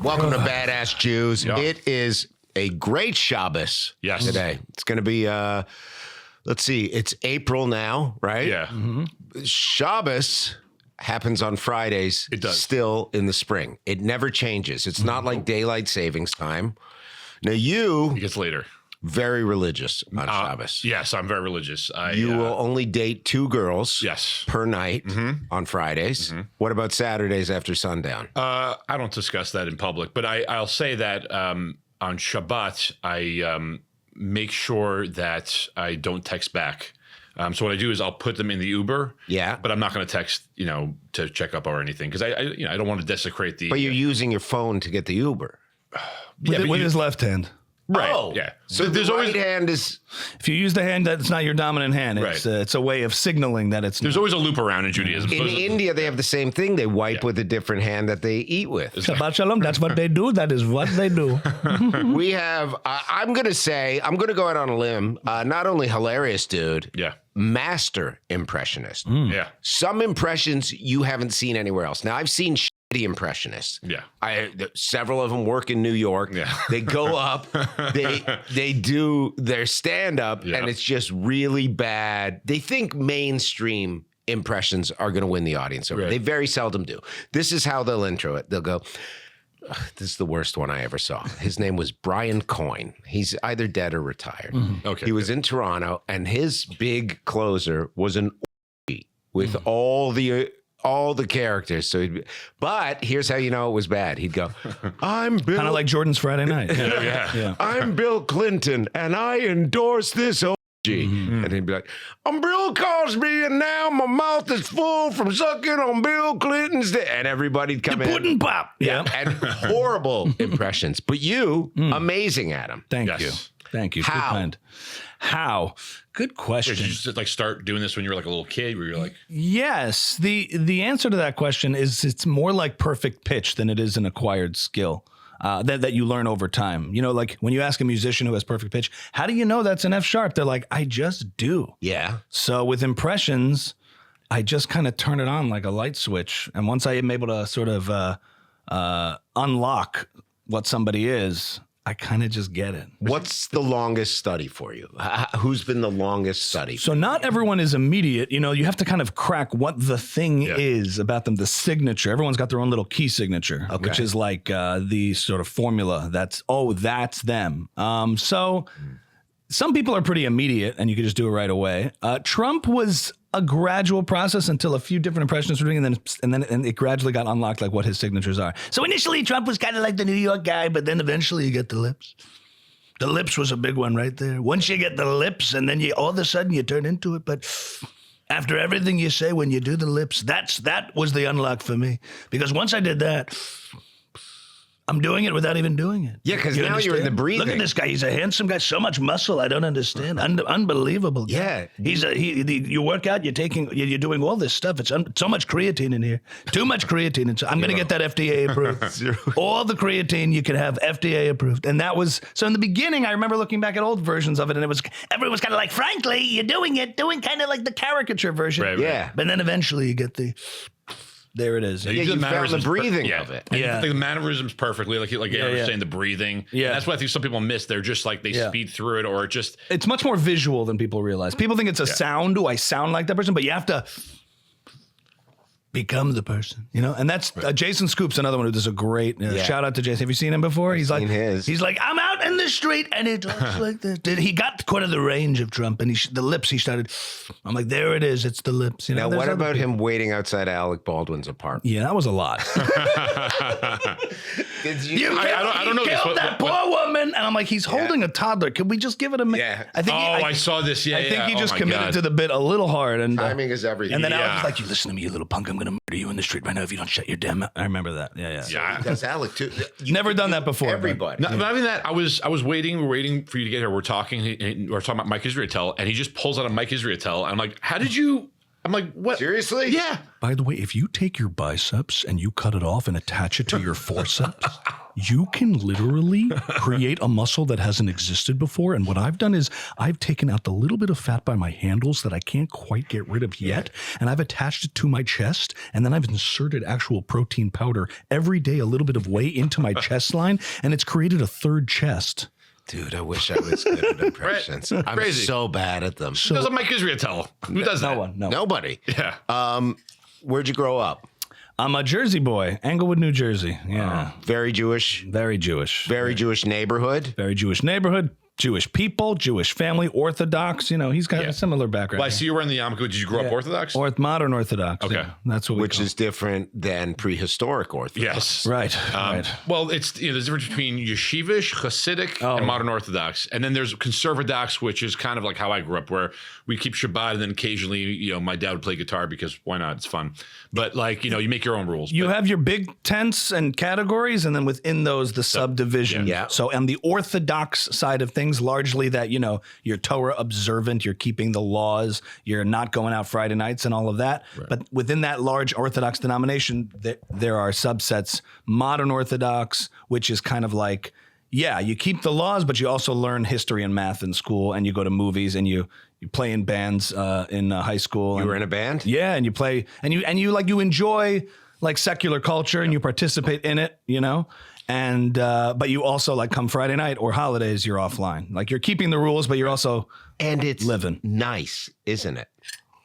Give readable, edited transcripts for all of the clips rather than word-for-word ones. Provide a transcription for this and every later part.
Welcome to Badass Jews. Yeah. It is a great Shabbos today. It's going to be, let's see, it's April now, right? Yeah. Shabbos happens on Fridays. It does. Still in the spring. It never changes. It's not like daylight savings time. Now It gets later. very religious on Shabbos. Yes, I'm very religious. You will only date 2 girls Yes. per night on Fridays. What about Saturdays after sundown? I don't discuss that in public, but I'll say that on Shabbat, I make sure that I don't text back. So what I do is I'll put them in the Uber. Yeah. But I'm not going to text, to check up or anything because I don't want to desecrate the. But you're using your phone to get the Uber. With his left hand. Right. Oh, yeah. So there's always hand is. If you use the hand that's not your dominant hand, it's a way of signaling that it's. There's always a loop around in Judaism. In India, they have the same thing. They wipe with a different hand that they eat with. Shabbat shalom. That's what they do. That is what they do. We have. I'm going to go out on a limb. Not only hilarious dude. Yeah. Master impressionist. Yeah. Some impressions you haven't seen anywhere else. Now I've seen shitty impressionists. Yeah. Several of them work in New York. Yeah. They go up, they do their stand up, and it's just really bad. They think mainstream impressions are going to win the audience over. Right. They very seldom do. This is how they'll intro it. They'll go, this is the worst one I ever saw. His name was Brian Coyne. He's either dead or retired. Okay. He was in Toronto, and his big closer was an orgy with all the characters. But here's how you know it was bad. He'd go, I'm Bill. Kind of like Jordan's Friday night. Yeah. I'm Bill Clinton, and I endorse this orgy. And he'd be like, I'm Bill Cosby, and now my mouth is full from sucking on Bill Clinton's dick. And everybody'd come in. Pudding pop. Yeah. And horrible impressions. But you, amazing at them. Thank Yes. you. Thank you. How? Good friend. How? Good question. Did you just start doing this when you were like a little kid where you're like, Yes. The answer to that question is it's more like perfect pitch than it is an acquired skill. That you learn over time. Like when you ask a musician who has perfect pitch, how do you know that's an F sharp? They're like, I just do. Yeah. So with impressions, I just kind of turn it on like a light switch. And once I am able to sort of unlock what somebody is, I kind of just get it. What's the longest study for you? Who's been the longest study? So not everyone is immediate. You have to kind of crack what the thing is about them, the signature. Everyone's got their own little key signature, which is like the sort of formula that's them. So some people are pretty immediate and you can just do it right away. Trump was a gradual process until a few different impressions were doing, and then it gradually got unlocked like what his signatures are. So initially Trump was kind of like the New York guy, but then eventually you get the lips. The lips was a big one right there. Once you get the lips, and then all of a sudden you turn into it. But after everything you say, when you do the lips, that was the unlock for me. Because once I did that, I'm doing it without even doing it. Yeah, because now you're in the breathing. Look at this guy. He's a handsome guy. So much muscle. I don't understand. Unbelievable. Yeah. You work out. You're doing all this stuff. It's so much creatine in here. Too much creatine. I'm going to get that FDA approved. All the creatine you can have FDA approved. And that was, so in the beginning, I remember looking back at old versions of it, and everyone was kind of like, frankly, you're doing kind of like the caricature version. Right. Yeah. But then eventually you get there it is. Yeah, you found the breathing of it. And the mannerisms perfectly, like you were saying, the breathing. Yeah. That's what I think some people miss. They're just like, they speed through it, or it just. It's much more visual than people realize. People think it's a sound. Do I sound like that person? But you have to become the person, and that's Jason Scoop's another one who does a great shout out to Jason. Have you seen him before? He's like, I'm out in the street and it looks like this. He got quite of the range of Trump, and the lips he started. I'm like, there it is. It's the lips. Now, what about him waiting outside Alec Baldwin's apartment? Yeah, that was a lot. I don't know this. Killed that poor woman, and I'm like, he's holding a toddler. Could we just give it a minute? Yeah. I saw this. Yeah, I think he just committed to the bit a little hard, and timing is everything. And then Alex was like, "You listen to me, you little punk. I'm going to murder you in the street right now if you don't shut your damn mouth." I remember that. Yeah. That's Alec too. Never done that before. Everybody. Not even that. I was waiting. We're waiting for you to get here. We're talking about Mike Israetel, and he just pulls out a Mike Israetel. And I'm like, how did you? I'm like, what? Seriously? Yeah. By the way, if you take your biceps and you cut it off and attach it to your forceps, you can literally create a muscle that hasn't existed before. And what I've done is I've taken out the little bit of fat by my handles that I can't quite get rid of yet. And I've attached it to my chest. And then I've inserted actual protein powder every day, a little bit of whey into my chest line. And it's created a third chest. Dude, I wish I was good at impressions. I'm Crazy. so bad at them. Who doesn't Mike Israel tell? Who does that? No one. No. Nobody. Yeah. Where'd you grow up? I'm a Jersey boy, Englewood, New Jersey. Yeah. Very Jewish. Very Jewish. Very Jewish neighborhood. Very Jewish neighborhood, Jewish people, Jewish family, Orthodox. You know, he's got a similar background. Well, I see you were in the yarmulke. Did you grow up Orthodox? Or modern Orthodox. Okay. Yeah, that's what we Which call is different than prehistoric Orthodox. Yes. Right. Right. Well, it's there's a difference between yeshivish, Hasidic, and modern Orthodox, and then there's conservadox, which is kind of like how I grew up, where we keep Shabbat, and then occasionally, my dad would play guitar because why not? It's fun. But you make your own rules. You have your big tents and categories, and then within those, the subdivision. Yeah. So on the Orthodox side of things, largely that, you're Torah observant, you're keeping the laws, you're not going out Friday nights and all of that. Right. But within that large Orthodox denomination, there are subsets. Modern Orthodox, which is kind of like, you keep the laws, but you also learn history and math in school, and you go to movies, and you play in bands in high school. You were in a band? Yeah, and you play, and you enjoy like secular culture, and you participate in it, and but you also like come Friday night or holidays, you're offline. Like you're keeping the rules, but you're also living. Nice, isn't it?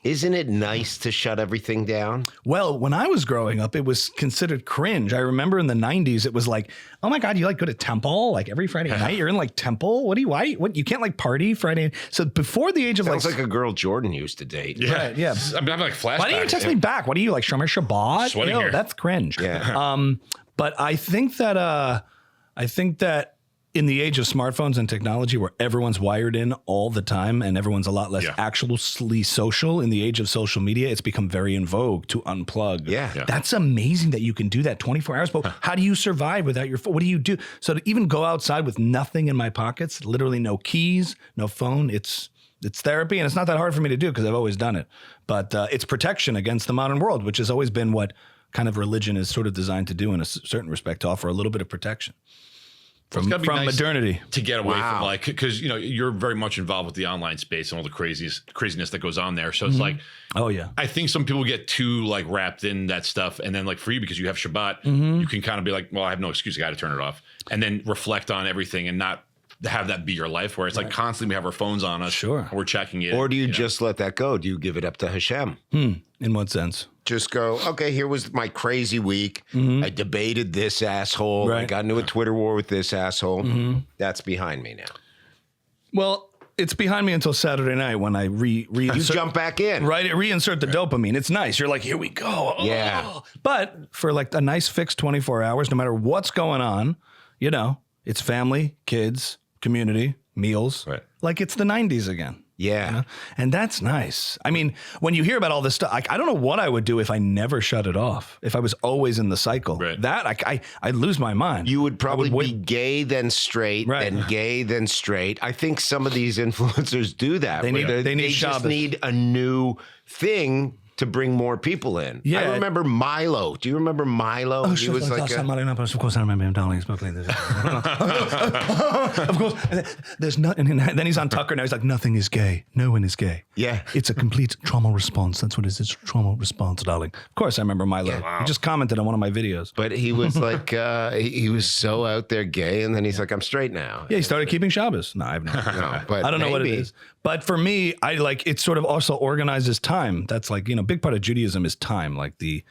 Isn't it nice to shut everything down? Well, when I was growing up, it was considered cringe. I remember in the 90s, it was like, oh my God, you like go to temple like every Friday night? You're in like temple? What you can't like party Friday? So before the age of Sounds like a girl Jordan used to date. Yeah. Right, yeah. I'm like flashbacks. Why didn't you text me back? What are you like, Shomer Shabbat? Sweating here. That's cringe. Yeah. But I think that in the age of smartphones and technology where everyone's wired in all the time and everyone's a lot less actually social, in the age of social media, it's become very in vogue to unplug. Yeah. That's amazing that you can do that 24 hours. But how do you survive without your phone? What do you do? So to even go outside with nothing in my pockets, literally no keys, no phone, it's therapy. And it's not that hard for me to do because I've always done it. But it's protection against the modern world, which has always been what kind of religion is sort of designed to do in a certain respect, to offer a little bit of protection. From nice modernity to get away from because you're very much involved with the online space and all the craziness that goes on there. So it's like, oh yeah, I think some people get too like wrapped in that stuff, and then like for you, because you have Shabbat, you can kind of be like, well, I have no excuse, I got to turn it off, and then reflect on everything and not have that be your life, where it's like constantly we have our phones on us, Sure, and we're checking it, or do you just let that go? Do you give it up to Hashem? In what sense? Just go, okay, here was my crazy week. I debated this asshole. I got into a Twitter war with this asshole. That's behind me now. Well, it's behind me until Saturday night when I You jump back in. Right, reinsert the dopamine. It's nice. You're like, here we go. Oh. Yeah. But for like a nice fixed 24 hours, no matter what's going on, it's family, kids, community, meals. Right. Like it's the 90s again. Yeah. And that's nice. I mean, when you hear about all this stuff, I don't know what I would do if I never shut it off, if I was always in the cycle. Right. That, I'd lose my mind. You would probably be gay, then straight, and gay, then straight. I think some of these influencers do that. They need just Shabbos. need a new thing to bring more people in. Yeah. I remember Milo. Do you remember Milo? Oh, He was like of course I remember him, darling. Of course, there's nothing. And then he's on Tucker now. He's like, nothing is gay. No one is gay. Yeah. It's a complete trauma response. That's what it is. It's trauma response, darling. Of course I remember Milo. Yeah. He just commented on one of my videos. But he was like, he was so out there gay, and then he's like, I'm straight now. Yeah, he started keeping Shabbos. No, I have no idea. No, but I don't know what it is. But for me, I like it sort of also organizes time. That's like, big part of Judaism is time, like the,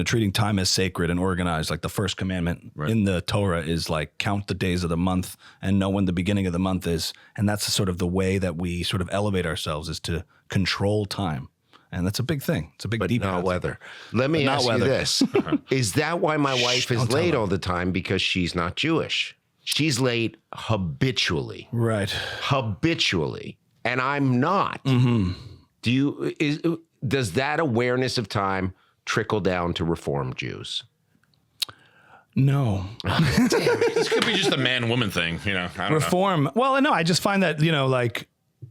treating time as sacred and organized. Like the first commandment in the Torah is like count the days of the month and know when the beginning of the month is. And that's sort of the way that we sort of elevate ourselves, is to control time. And that's a big thing. It's a big deep Not concept. weather. Let me ask you this. Is that why my wife is late all the time? Because she's not Jewish. She's late habitually. Right. Habitually. And I'm not. Does that awareness of time trickle down to Reform Jews? No. This could be just a man-woman thing, I don't Reform. Well, no, I just find that, like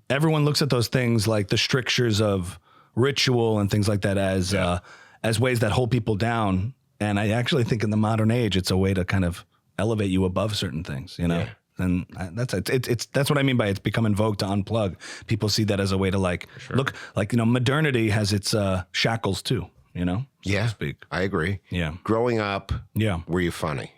everyone looks at those things like the strictures of ritual and things like that as ways that hold people down. And I actually think in the modern age, it's a way to kind of elevate you above certain things, you know? Yeah. And that's what I mean by it's become in vogue to unplug. People see that as a way to look like, modernity has its shackles too, so to speak. I agree. Yeah. Growing up, Yeah. were you funny?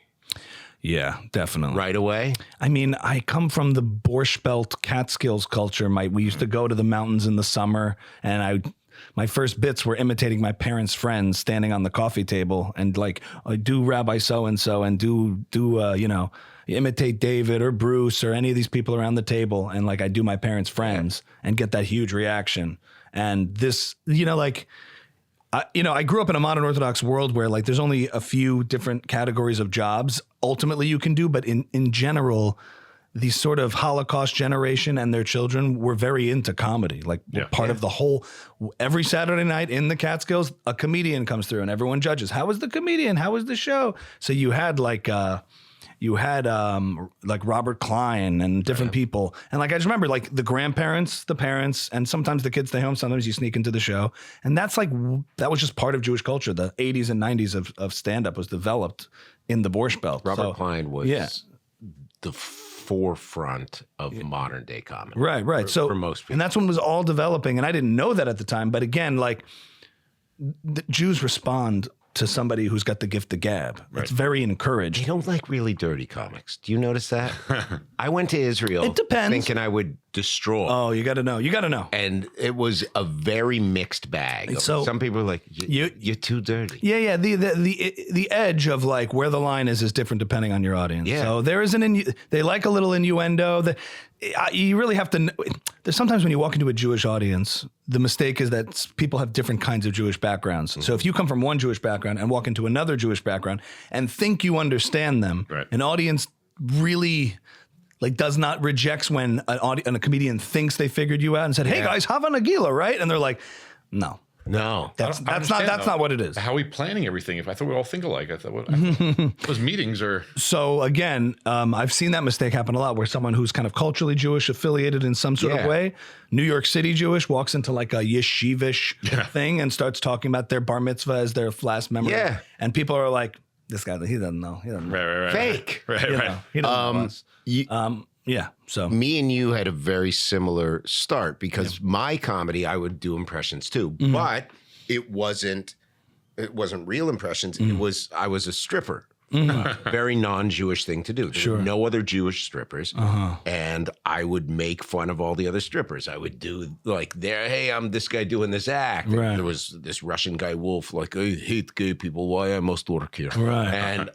Yeah, definitely. Right away? I mean, I come from the Borscht Belt Catskills culture. We used to go to the mountains in the summer, and my first bits were imitating my parents' friends standing on the coffee table and I do Rabbi so-and-so and imitate David or Bruce or any of these people around the table. And I do my parents' friends and get that huge reaction. And this, I grew up in a modern Orthodox world where there's only a few different categories of jobs ultimately you can do. But in general, the sort of Holocaust generation and their children were very into comedy. Part of the whole, every Saturday night in the Catskills, a comedian comes through and everyone judges. How was the comedian? How was the show? So you had Robert Klein and different people. And I just remember the grandparents, the parents, and sometimes the kids stay home. Sometimes you sneak into the show. And that was just part of Jewish culture. The 80s and 90s of stand-up was developed in the Borscht Belt. Robert Klein was the forefront of modern day comedy. Right. So for most people. And that's when it was all developing. And I didn't know that at the time. But again, the Jews respond to somebody who's got the gift of gab. Right. It's very encouraged. They don't like really dirty comics. Do you notice that? I went to Israel. It depends. Thinking I would destroy. Oh, you got to know. And it was a very mixed bag. So some people are like, you're too dirty. Yeah. The edge of where the line is different depending on your audience. Yeah. So there is they like a little innuendo. You really have to. There's sometimes when you walk into a Jewish audience, the mistake is that people have different kinds of Jewish backgrounds. Mm-hmm. So if you come from one Jewish background and walk into another Jewish background and think you understand them, right. An audience really rejects when a comedian thinks they figured you out and said, "Hey guys, Hava Nagila," right? And they're like, "No." No, that's not what it is. How are we planning everything? I thought we all think alike. I thought those meetings are. So again, I've seen that mistake happen a lot, where someone who's kind of culturally Jewish affiliated in some sort of way, New York City Jewish, walks into a yeshivish thing and starts talking about their bar mitzvah as their last memory. Yeah, and people are like, "This guy, he doesn't know. He doesn't know. Right. Fake. Right. He doesn't know us." Yeah. So me and you had a very similar start because my comedy, I would do impressions too, but it wasn't real impressions. I was a stripper. Very non-Jewish thing to do. There were no other Jewish strippers. And I would make fun of all the other strippers. I would do hey, I'm this guy doing this act. Right. There was this Russian guy, Wolf, I hate gay people. Why I must work here. Right. And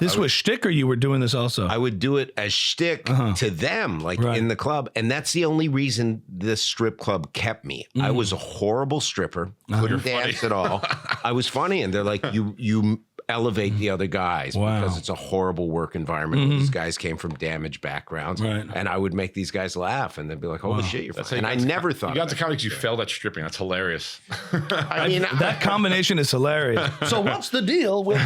this was shtick, or you were doing this also? I would do it as shtick to them, in the club. And that's the only reason this strip club kept me. I was a horrible stripper. Couldn't dance at all. I was funny. And they're like, you elevate the other guys because it's a horrible work environment. These guys came from damaged backgrounds, and I would make these guys laugh, and they'd be like, "Holy shit, you're fine." And I never thought you got to comics. You failed at stripping. That's hilarious. I mean, that combination is hilarious. So what's the deal with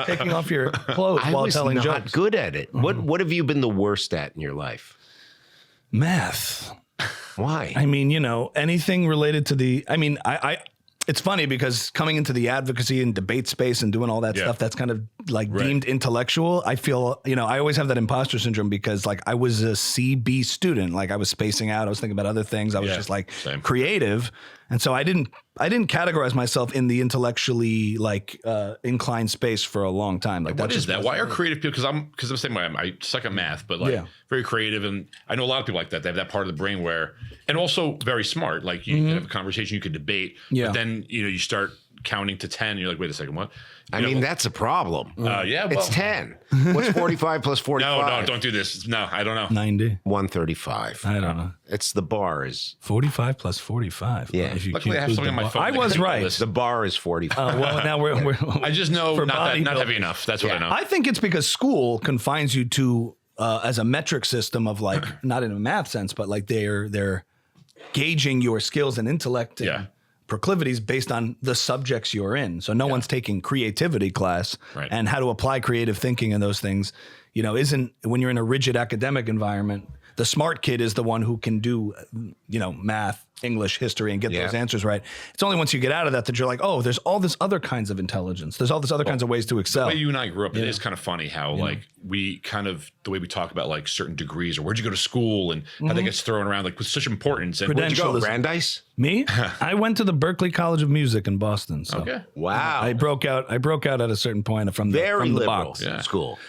taking off your clothes while telling jokes? I was not good at it. What have you been the worst at in your life? Math. Why? I mean, anything related to the. I mean, It's funny because coming into the advocacy and debate space and doing all that stuff, that's kind of deemed intellectual. I feel, I always have that imposter syndrome because I was a CB student. I was spacing out. I was thinking about other things. I was just creative. And so I didn't categorize myself in the intellectually inclined space for a long time. What is that? Why are creative people? Because I'm the same way. I suck at math, but very creative, and I know a lot of people like that. They have that part of the brain where, and also very smart. You can have a conversation, you could debate, but then you start counting to 10. And you're like, wait a second, what? I mean, that's a problem. It's 10. What's 45 plus 45? No, don't do this. No, I don't know. 90. 135. I don't know. It's the bar is 45 plus 45. Yeah. If you Luckily, I have something on my phone. I was right. The bar is 45. Well, now we're I just know not heavy enough. That's what I know. I think it's because school confines you to as a metric system of not in a math sense, but they're gauging your skills and intellect. And proclivities based on the subjects you're in. So no one's taking creativity class and how to apply creative thinking and those things, isn't when you're in a rigid academic environment. The smart kid is the one who can do, math, English, history, and get those answers right. It's only once you get out of that you're like, oh, there's all this other kinds of intelligence. There's all this other kinds of ways to excel. The way you and I grew up, it is kind of funny how like we kind of, the way we talk about like certain degrees or where'd you go to school and how that gets thrown around like with such importance. And where'd you go, Brandeis? Me? I went to the Berkeley College of Music in Boston. So okay. Wow. I broke out at a certain point from the, Very from the liberal box. school.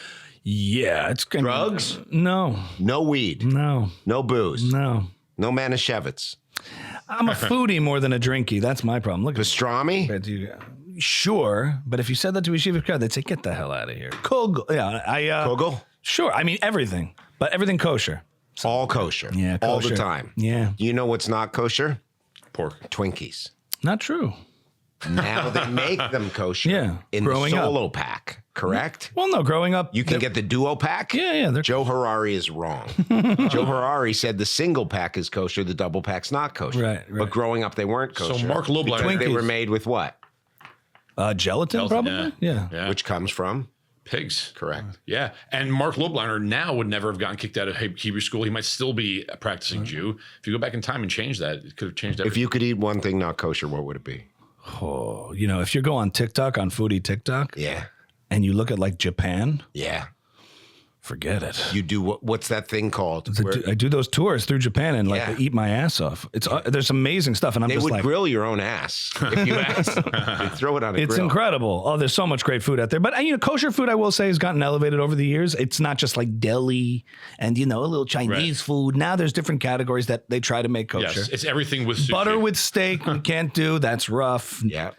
Yeah. It's Drugs? No. No weed? No. No booze? No. No Manischewitz? I'm a foodie more than a drinky. That's my problem. Look at Pastrami? Sure, but if you said that to a yeshiva crowd, they'd say, "Get the hell out of here." Kogel, Kogel? Sure, I mean everything, but everything kosher. All kosher. Yeah, all kosher. the time. Yeah. You know what's not kosher? Pork. Twinkies. Not true. Now they make them kosher. Yeah, in growing the up. solo pack, correct? Well, no, growing up, You can get the duo pack? Yeah. Joe Harari is wrong. Joe Harari said the single pack is kosher, the double pack's not kosher. Right. But growing up, they weren't kosher. So Mark Lobliner, because they were made with what? gelatin, probably. Yeah. Which comes from? Pigs. Correct. Yeah. And Mark Lobliner now would never have gotten kicked out of Hebrew school. He might still be a practicing Jew. If you go back in time and change that, it could have changed everything. If you could eat one thing not kosher, what would it be? Oh, if you go on TikTok, on foodie TikTok, Yeah. and you look at like Japan, Yeah. forget it. You do what's that thing called? I do those tours through Japan and like Yeah. I eat my ass off. It's there's amazing stuff, and I'm They just would like, grill your own ass if you asked them. They'd throw it on a it's grill. incredible. Oh, there's so much great food out there. But kosher food, I will say, has gotten elevated over the years. It's not just like deli and a little Chinese food. Now there's different categories that they try to make kosher. Yes, it's everything with sushi. Butter with steak, we can't do. That's rough. Yeah.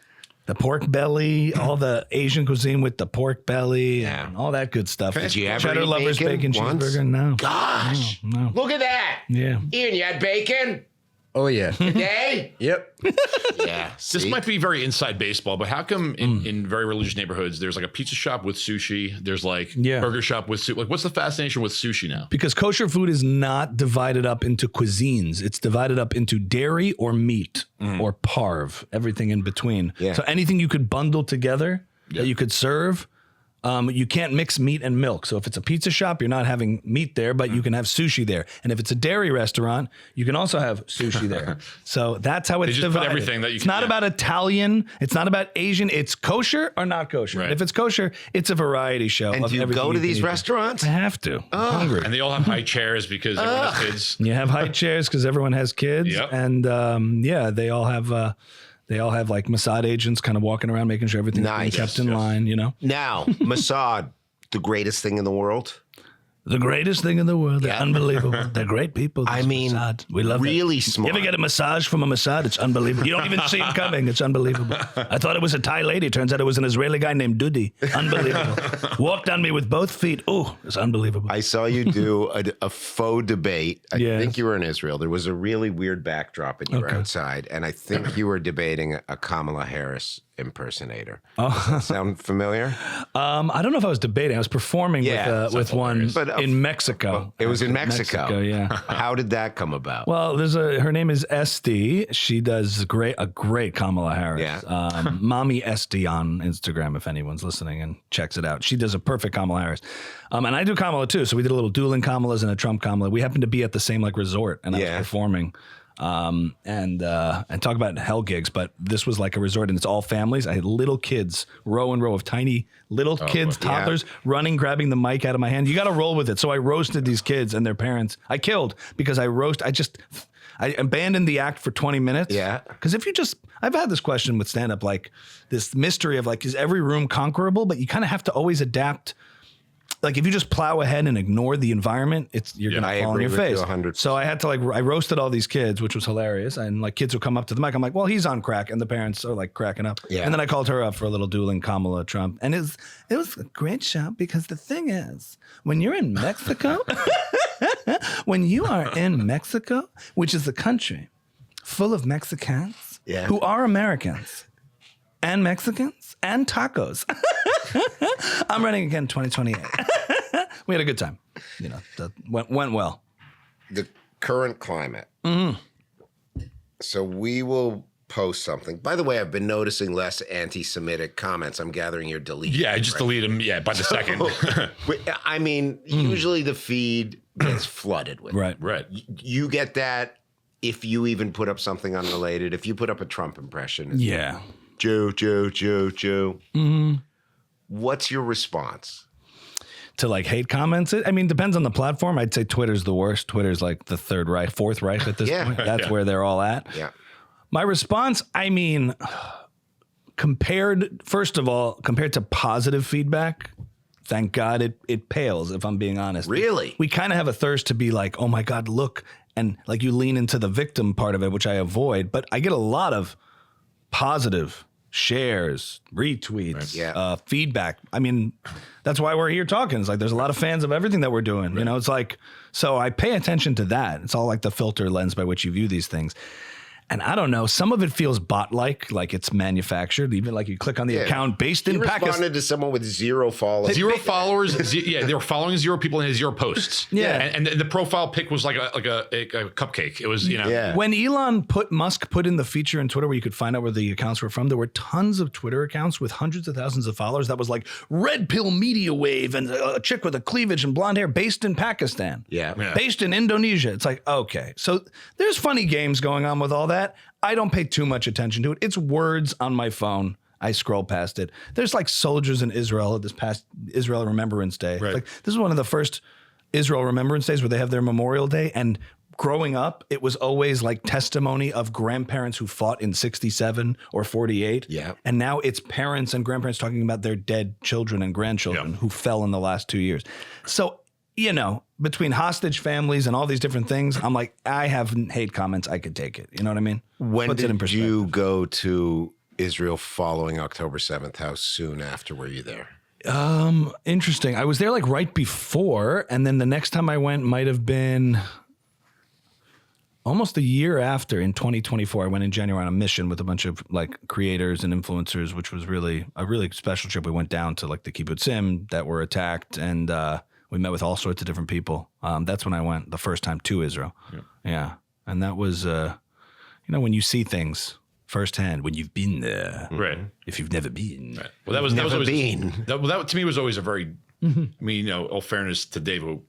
The pork belly, all the Asian cuisine with the pork belly, Yeah. and all that good stuff. Did you ever Cheddar eat lovers bacon bacon once? cheeseburger? No. Gosh. No. Look at that. Yeah. Ian, you had bacon Oh yeah. today? Yep. Yeah. This see? might be very inside baseball, but how come in very religious neighborhoods there's like a pizza shop with sushi, there's like burger shop with sushi? Like, what's the fascination with sushi now? Because kosher food is not divided up into cuisines. It's divided up into dairy or meat or parve, everything in between. Yeah. So anything you could bundle together that you could serve. You can't mix meat and milk. So if it's a pizza shop, you're not having meat there, but you can have sushi there. And if it's a dairy restaurant, you can also have sushi there. So that's how it's just put divided. everything that you it's can- not about Italian. It's not about Asian. It's kosher or not kosher. Right. And if it's kosher, it's a variety show. And of do you everything go to can these eat. restaurants? I have to. I'm hungry. And they all have high chairs because everyone has kids. You have high chairs because everyone has kids, Yep. and they all have like Mossad agents kind of walking around making sure everything's being Nice. kept in line. Now, Mossad, the greatest thing in the world. The greatest thing in the world. They're unbelievable. They're great people. I This mean, Mossad. We love really it. smart. You ever get a massage from a Mossad? It's unbelievable. You don't even see it coming. It's unbelievable. I thought it was a Thai lady. Turns out it was an Israeli guy named Dudi. Unbelievable. Walked on me with both feet. Oh, it's unbelievable. I saw you do a faux debate. I Yes. think you were in Israel. There was a really weird backdrop and you were outside. And I think you were debating a Kamala Harris impersonator. Does that sound familiar? I don't know if I was debating. I was performing with one But, in Mexico. It was in Mexico. Yeah. How did that come about? Well, her name is SD. She does a great Kamala Harris. Yeah. Mommy SD on Instagram, if anyone's listening and checks it out. She does a perfect Kamala Harris. And I do Kamala too. So we did a little dueling Kamalas and a Trump Kamala. We happened to be at the same resort and I was performing. And talk about hell gigs, but this was like a resort and it's all families. I had little kids, row and row of tiny little kids, toddlers running, grabbing the mic out of my hand. You got to roll with it. So I roasted these kids and their parents. I killed because I abandoned the act for 20 minutes. Yeah. Because I've had this question with stand up, like this mystery of like, is every room conquerable? But you kind of have to always adapt. Like if you just plow ahead and ignore the environment, you're gonna fall on your face. 100%. So I had to I roasted all these kids, which was hilarious. And like kids would come up to the mic. I'm like, well, he's on crack, and the parents are like cracking up. Yeah. And then I called her up for a little dueling Kamala Trump, and it was a great show because the thing is, when you're in Mexico, when you are in Mexico, which is a country full of Mexicans who are Americans and Mexicans and tacos. I'm running again 2028. We had a good time. Went well. The current climate. So we will post something. By the way, I've been noticing less anti-Semitic comments. I'm gathering you're deleting. Yeah, I just delete them. Yeah, by the second. I mean, usually the feed gets flooded with it. Right. You get that if you even put up something unrelated. If you put up a Trump impression. Yeah. Jew. Mm-hmm. What's your response? To like hate comments? I mean, depends on the platform. I'd say Twitter's the worst. Twitter's like the fourth Reich at this point. That's where they're all at. Yeah. My response, I mean, compared to positive feedback, thank God it pales, if I'm being honest. Really? We kind of have a thirst to be like, oh my God, look. And like you lean into the victim part of it, which I avoid. But I get a lot of positive shares, retweets, feedback. I mean, that's why we're here talking. It's like there's a lot of fans of everything that we're doing. You know, it's like, so I pay attention to that. It's all like the filter lens by which you view these things. And I don't know, some of it feels bot-like it's manufactured. Even like you click on the account based in Pakistan. You responded to someone with 0 followers. 0 followers. They were following 0 people and had 0 posts. Yeah. And the profile pic was like a cupcake. It was, you know. Yeah. When Musk put in the feature in Twitter where you could find out where the accounts were from, there were tons of Twitter accounts with hundreds of thousands of followers that was like Red Pill Media Wave and a chick with a cleavage and blonde hair based in Pakistan. Yeah. Based in Indonesia. It's like, okay. So there's funny games going on with all that. I don't pay too much attention to it. It's words on my phone. I scroll past it. There's like soldiers in Israel at this past Israel Remembrance Day. Right. Like this is one of the first Israel Remembrance Days where they have their Memorial Day. And growing up, it was always like testimony of grandparents who fought in 67 or 48. Yeah. And now it's parents and grandparents talking about their dead children and grandchildren who fell in the last 2 years. So, you know, between hostage families and all these different things, I'm like, I have hate comments. I could take it. You know what I mean? When Puts it in did you perspective. go to Israel following October 7th? How soon after were you there? Interesting. I was there like right before, and then the next time I went might have been almost a year after, in 2024. I went in January on a mission with a bunch of like creators and influencers, which was really a really special trip. We went down to like the kibbutzim that were attacked, and we met with all sorts of different people. That's when I went the first time to Israel. Yeah. And that was, you know, when you see things firsthand, when you've been there. Right. If you've never been. Right. Well, that was always, that to me was always a very, I mean, you know, all fairness to Dave, who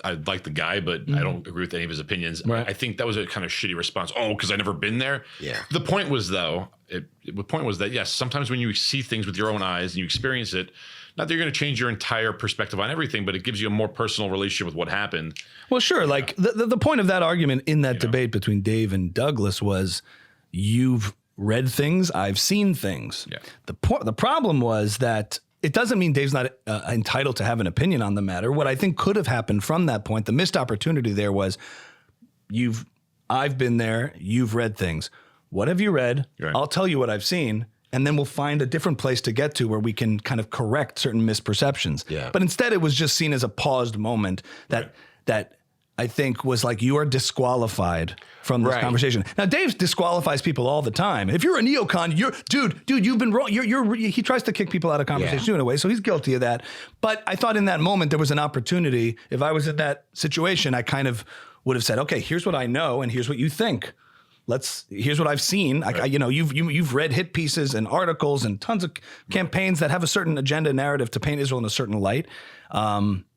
I like the guy, but I don't agree with any of his opinions. Right. I think that was a kind of shitty response. Oh, because I never been there. Yeah. The point was, though, the point was that, yes, sometimes when you see things with your own eyes and you experience it, not that you're going to change your entire perspective on everything, but it gives you a more personal relationship with what happened. Well, sure. Like the point of that argument in that debate between Dave and Douglas was, you've read things, I've seen things. Yeah. The problem was that it doesn't mean Dave's not entitled to have an opinion on the matter. What I think could have happened from that point, the missed opportunity there was, I've been there, you've read things. What have you read? Right. I'll tell you what I've seen. And then we'll find a different place to get to where we can kind of correct certain misperceptions. Yeah. But instead, it was just seen as a paused moment that I think was like, you are disqualified from this conversation. Now, Dave disqualifies people all the time. If you're a neocon, dude, you've been wrong. He tries to kick people out of conversation in a way, so he's guilty of that. But I thought in that moment there was an opportunity. If I was in that situation, I kind of would have said, okay, here's what I know, and here's what you think. Here's what I've seen. You know, you've read hit pieces and articles and tons of campaigns that have a certain agenda narrative to paint Israel in a certain light.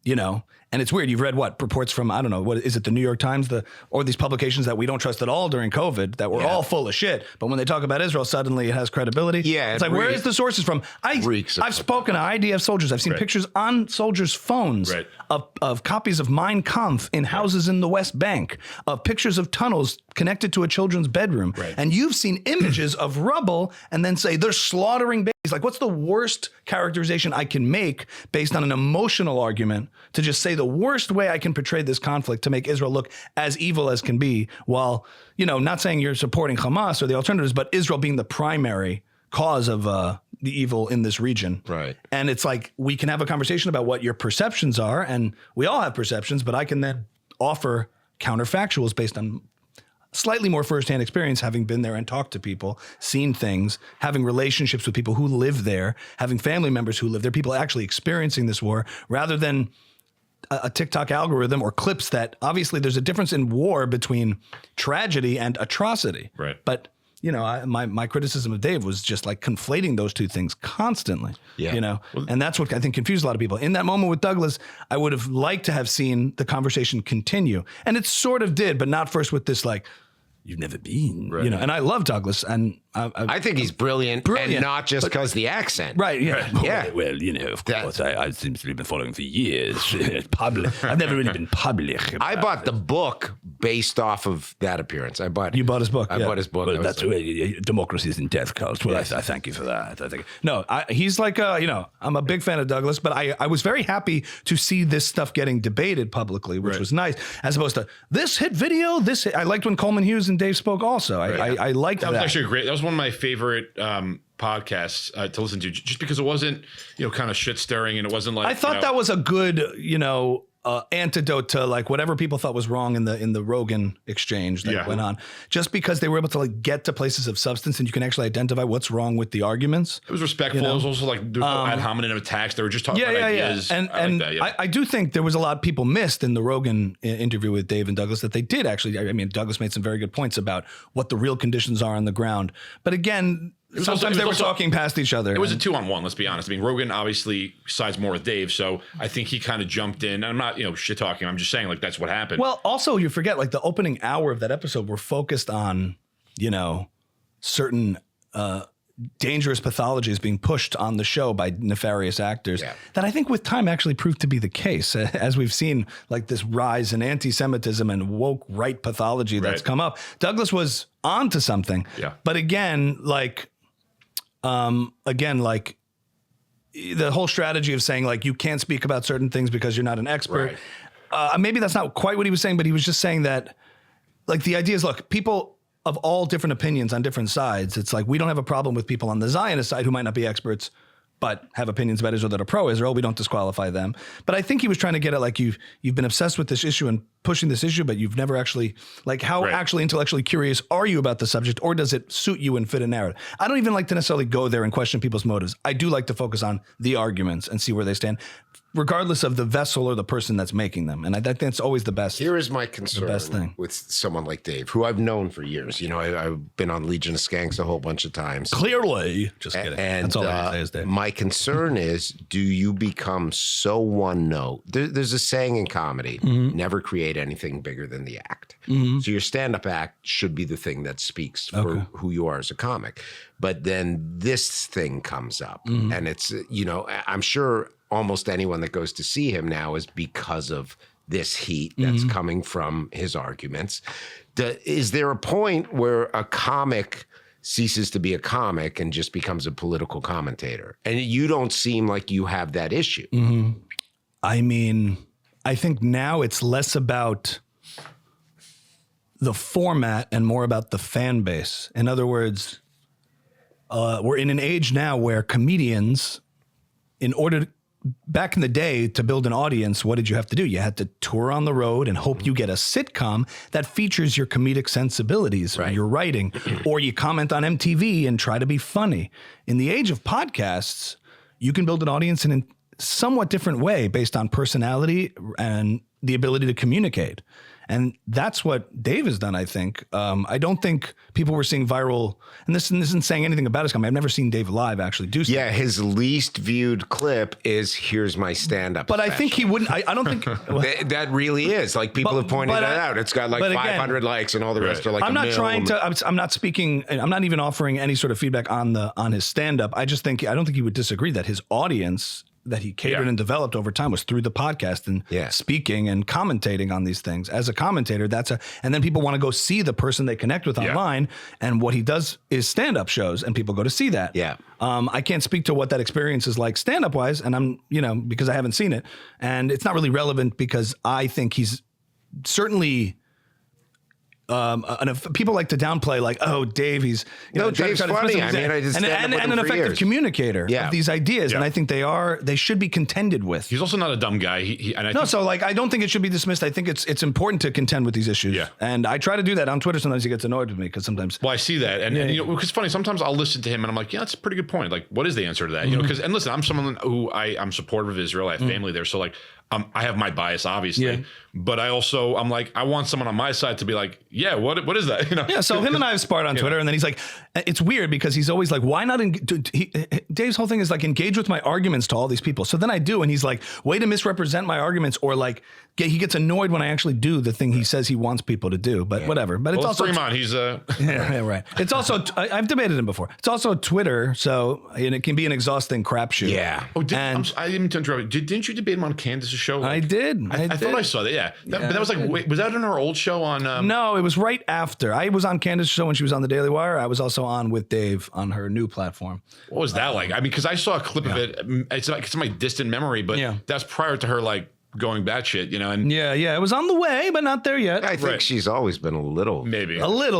You know, and it's weird. You've read reports from, I don't know, what is it, the New York Times, or these publications that we don't trust at all during COVID that were all full of shit. But when they talk about Israel, suddenly it has credibility. Yeah, it's like, where is the sources from? I've spoken to IDF soldiers. I've seen pictures on soldiers' phones of copies of Mein Kampf in houses in the West Bank, of pictures of tunnels connected to a children's bedroom. And you've seen images of rubble and then say they're slaughtering babies. Like, what's the worst characterization I can make based on an emotional argument to just say the worst way I can portray this conflict to make Israel look as evil as can be, while, you know, not saying you're supporting Hamas or the alternatives, but Israel being the primary cause of the evil in this region. Right. And it's like, we can have a conversation about what your perceptions are, and we all have perceptions, but I can then offer counterfactuals based on slightly more firsthand experience, having been there and talked to people, seen things, having relationships with people who live there, having family members who live there, people actually experiencing this war, rather than a TikTok algorithm or clips that, obviously there's a difference in war between tragedy and atrocity. Right. But my criticism of Dave was just like conflating those two things constantly, Yeah. and that's what I think confused a lot of people. In that moment with Douglas, I would have liked to have seen the conversation continue, and it sort of did, but not first with this like, you've never been, and I love Douglas, and I think he's brilliant, and not just because the accent. Right, yeah. Yeah. Well, of course, I've simply been following for years. Public. I've never really been public. I bought the book based off of that appearance. You bought his book. I bought his book. Well, that's democracy is in death cult. Well, I thank you for that. I think he's like I'm a big fan of Douglas, but I was very happy to see this stuff getting debated publicly, which was nice, as opposed to this hit video. I liked when Coleman Hughes and Dave spoke. Also, I liked that. That was actually great. That was one of my favorite podcasts to listen to, just because it wasn't kind of shit stirring, and it wasn't like I thought that was a good antidote to like whatever people thought was wrong in the Rogan exchange that went on, just because they were able to like get to places of substance and you can actually identify what's wrong with the arguments. It was respectful. It was also like ad hominem attacks. They were just talking about ideas. And I do think there was a lot people missed in the Rogan interview with Dave and Douglas that they did actually. I mean, Douglas made some very good points about what the real conditions are on the ground. But again, sometimes they were talking past each other. It was a 2-on-1, let's be honest. I mean, Rogan obviously sides more with Dave, so I think he kind of jumped in. And I'm not, shit talking. I'm just saying, like, that's what happened. Well, also, you forget, like, the opening hour of that episode were focused on, certain dangerous pathologies being pushed on the show by nefarious actors that I think with time actually proved to be the case, as we've seen, like, this rise in anti-Semitism and woke right pathology that's come up. Douglas was onto something. Yeah. But again, like the whole strategy of saying like you can't speak about certain things because you're not an expert. Maybe that's not quite what he was saying, but he was just saying that like the idea is, look, people of all different opinions on different sides. It's like we don't have a problem with people on the Zionist side who might not be experts but have opinions about Israel that are pro-Israel. We don't disqualify them. But I think he was trying to get at like you've been obsessed with this issue and pushing this issue, but you've never actually like how actually intellectually curious are you about the subject, or does it suit you and fit a narrative? I don't even like to necessarily go there and question people's motives. I do like to focus on the arguments and see where they stand, regardless of the vessel or the person that's making them. And I think that's always the best. Here is my concern with someone like Dave, who I've known for years. I've been on Legion of Skanks a whole bunch of times. Clearly. Just kidding. And that's all I say is Dave. My concern is, do you become so one note? There's a saying in comedy, never create anything bigger than the act. So your stand-up act should be the thing that speaks for who you are as a comic. But then this thing comes up, and it's, I'm sure almost anyone that goes to see him now is because of this heat that's coming from his arguments. Is there a point where a comic ceases to be a comic and just becomes a political commentator? And you don't seem like you have that issue. I mean, I think now it's less about the format and more about the fan base. In other words, we're in an age now where comedians, back in the day, to build an audience, what did you have to do? You had to tour on the road and hope you get a sitcom that features your comedic sensibilities or your writing, or you comment on MTV and try to be funny. In the age of podcasts, you can build an audience in a somewhat different way based on personality and the ability to communicate. And that's what Dave has done, I think. I don't think people were seeing viral, and this isn't saying anything about his comedy. I've never seen Dave live actually do something. Yeah, his least viewed clip is "Here's my stand-up." But special. I think he wouldn't. I don't think that really is. Like people have pointed that out. It's got like 500 likes, and all the rest are like. I'm not trying to. I'm not speaking. I'm not even offering any sort of feedback on his stand-up. I just think I don't think he would disagree that his audience that he catered and developed over time was through the podcast and speaking and commentating on these things. As a commentator, and then people want to go see the person they connect with online, and what he does is stand-up shows, and people go to see that. I can't speak to what that experience is like stand-up wise, and I'm, because I haven't seen it, and it's not really relevant because I think he's certainly. And if people like to downplay, like, oh, Dave, he's Dave's funny. I mean, I just and an effective communicator of these ideas, and I think they should be contended with. He's also not a dumb guy. I don't think it should be dismissed. I think it's important to contend with these issues. And I try to do that on Twitter. Sometimes he gets annoyed with me because sometimes. Well, I see that, and it's funny. Sometimes I'll listen to him and I'm like, yeah, that's a pretty good point. Like, what is the answer to that? Because and listen, I'm someone who I'm supportive of Israel. I have family there, so like. I have my bias, obviously, but I'm like, I want someone on my side to be like, yeah, what is that? Yeah. So him and I have sparred on Twitter, and then he's like, it's weird because he's always like, why not? Dave's whole thing is like, engage with my arguments to all these people. So then I do, and he's like, way to misrepresent my arguments, or like, he gets annoyed when I actually do the thing he says he wants people to do. But whatever. But it's also Fremont. He's yeah, right. It's also I've debated him before. It's also Twitter, so and it can be an exhausting crapshoot. Yeah. Oh, I didn't mean to interrupt. Didn't you debate him on Candace's show? I did. I thought I saw that. Yeah. But that was like, wait, was that in our old show on? No, it was right after. I was on Candace's show when she was on the Daily Wire. I was also on with Dave on her new platform. What was that like? I mean, because I saw a clip of it. It's my distant memory, but that's prior to her like going batshit, and it was on the way, but not there yet. I think she's always been a little,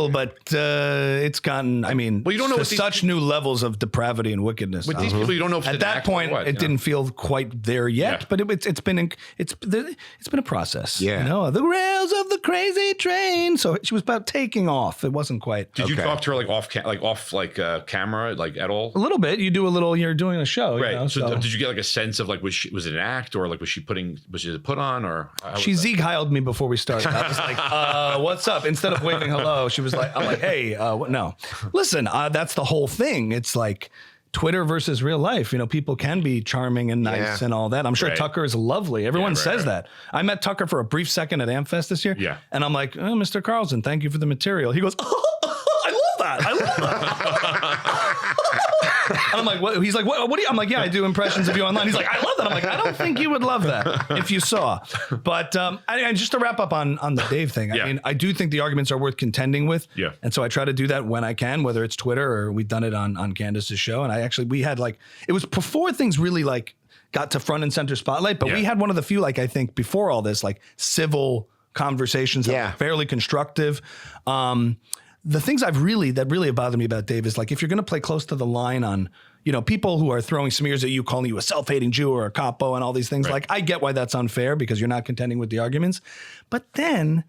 but it's gotten. I mean, well, you don't know such new levels of depravity and wickedness. With these people, you don't know if at that point it didn't feel quite there yet, but it's been a process. Yeah, the rails of the crazy train. So she was about taking off. It wasn't quite. Did you talk to her like off camera, like at all? A little bit. You do a little. You're doing a show, right? So did you get like a sense of like was it an act or like was she put on or she Zeke Heiled me before we started. I was like, what's up? Instead of waving hello, she was like, I'm like, hey, no, listen, that's the whole thing. It's like Twitter versus real life. People can be charming and nice and all that. I'm sure Tucker is lovely. Everyone says that. I met Tucker for a brief second at AmFest this year. Yeah. And I'm like, oh, Mr. Carlson, thank you for the material. He goes, I love that. And I'm like, what? He's like, what do you? I'm like, yeah, I do impressions of you online. He's like, I love that. I'm like, I don't think you would love that if you saw. But and just to wrap up on the Dave thing, I mean, I do think the arguments are worth contending with. Yeah. And so I try to do that when I can, whether it's Twitter or we've done it on Candace's show. And we had it was before things really got to front and center spotlight, but we had one of the few, I think before all this, civil conversations that were fairly constructive. The things that really have bothered me about Dave is if you're going to play close to the line on, people who are throwing smears at you, calling you a self-hating Jew or a capo and all these things, I get why that's unfair because you're not contending with the arguments. But then,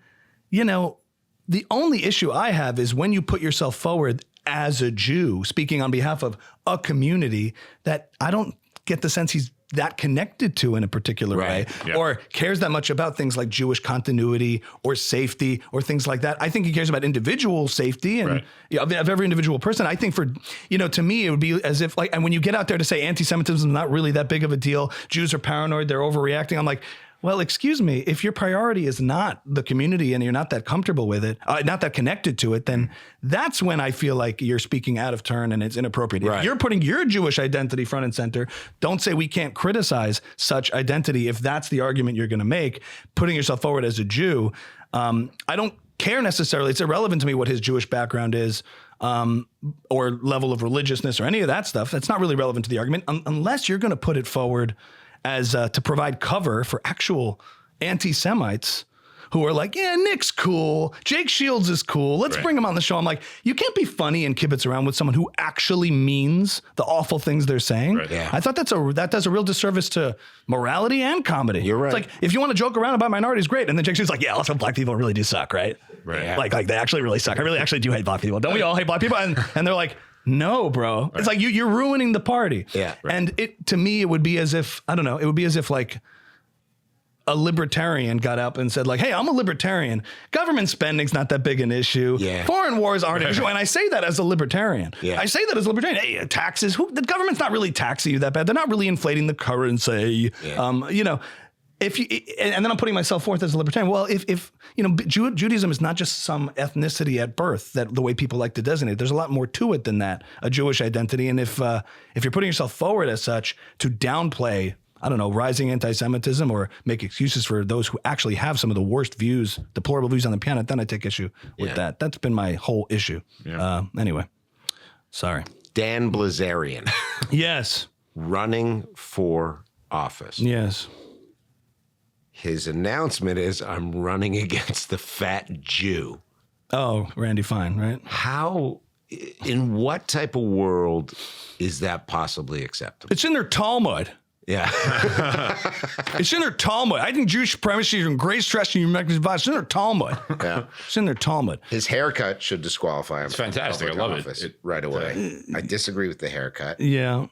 the only issue I have is when you put yourself forward as a Jew, speaking on behalf of a community that I don't get the sense he's that connected to in a particular way, or cares that much about things like Jewish continuity or safety or things like that. I think he cares about individual safety and of every individual person. I think to me, it would be as if and when you get out there to say anti-Semitism is not really that big of a deal, Jews are paranoid, they're overreacting. I'm like, well, excuse me, if your priority is not the community and you're not that comfortable with it, not that connected to it, then that's when I feel like you're speaking out of turn and it's inappropriate. If you're putting your Jewish identity front and center, don't say we can't criticize such identity if that's the argument you're going to make, putting yourself forward as a Jew. I don't care necessarily. It's irrelevant to me what his Jewish background is. Or level of religiousness or any of that stuff. That's not really relevant to the argument unless you're going to put it forward as to provide cover for actual anti-Semites who are like, yeah, Nick's cool. Jake Shields is cool. Let's bring him on the show. I'm like, you can't be funny and kibitz around with someone who actually means the awful things they're saying. Right. Yeah. I thought that does a real disservice to morality and comedy. You're right. It's like, if you want to joke around about minorities, great. And then Jake Shields like, yeah, also black people really do suck, right? Right. Yeah. Like they actually really suck. I really actually do hate black people. Don't we all hate black people? And they're like, no, bro. Right. It's like you're ruining the party. Yeah. Right. And to me, it would be as if, I don't know, it would be as if a libertarian got up and said hey, I'm a libertarian. Government spending's not that big an issue. Yeah. Foreign wars aren't an issue. And I say that as a libertarian. Yeah. I say that as a libertarian. Hey, taxes, the government's not really taxing you that bad. They're not really inflating the currency. Yeah. If you, and then I'm putting myself forth as a libertarian. Well, if Judaism is not just some ethnicity at birth that the way people like to designate. There's a lot more to it than that, a Jewish identity. And if you're putting yourself forward as such to downplay, I don't know, rising anti-Semitism or make excuses for those who actually have some of the worst views, deplorable views on the planet, then I take issue with that. That's been my whole issue. Yeah. Anyway, sorry. Dan Blazarian. Yes. Running for office. Yes. His announcement is, I'm running against the fat Jew. Oh, Randy Fine, right? How, in what type of world is that possibly acceptable? It's in their Talmud. Yeah. It's in their Talmud. I think Jewish supremacy and grace, trust, and humanity. It's in their Talmud. Yeah. It's in their Talmud. His haircut should disqualify him. It's fantastic. I love it. Right away. I disagree with the haircut. Yeah.